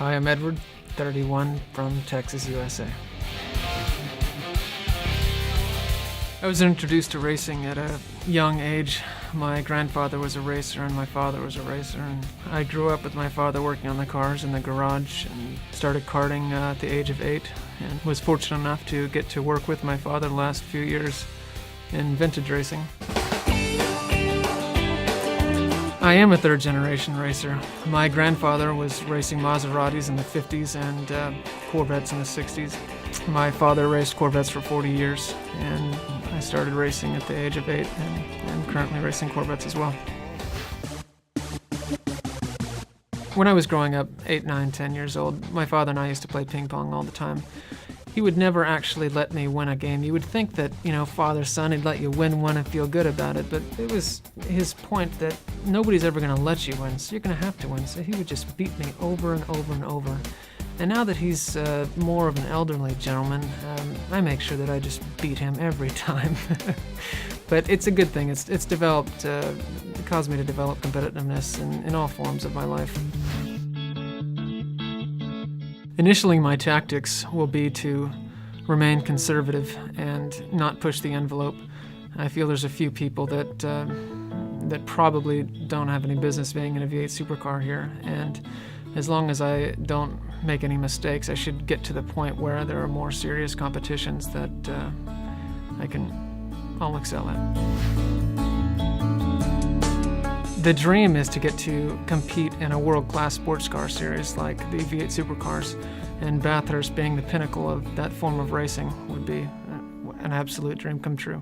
Hi, I'm Edward, 31, from Texas, USA. I was introduced to racing at a young age. My grandfather was a racer and my father was a racer, and I grew up with my father working on the cars in the garage and started karting at the age of 8, and was fortunate enough to get to work with my father the last few years in vintage racing. I am a third-generation racer. My grandfather was racing Maseratis in the 50s and Corvettes in the 60s. My father raced Corvettes for 40 years, and I started racing at the age of 8, and I'm currently racing Corvettes as well. When I was growing up, 8, 9, 10 years old, my father and I used to play ping pong all the time. He would never actually let me win a game. You would think that, father, son, he'd let you win one and feel good about it, but it was his point that nobody's ever going to let you win, so you're going to have to win. So he would just beat me over and over and over. And now that he's more of an elderly gentleman, I make sure that I just beat him every time. But it's a good thing. It's developed, it caused me to develop competitiveness in all forms of my life. Initially, my tactics will be to remain conservative and not push the envelope. I feel there's a few people that probably don't have any business being in a V8 supercar here, and as long as I don't make any mistakes, I should get to the point where there are more serious competitions that I'll excel at. The dream is to get to compete in a world-class sports car series like the V8 supercars, and Bathurst being the pinnacle of that form of racing would be an absolute dream come true.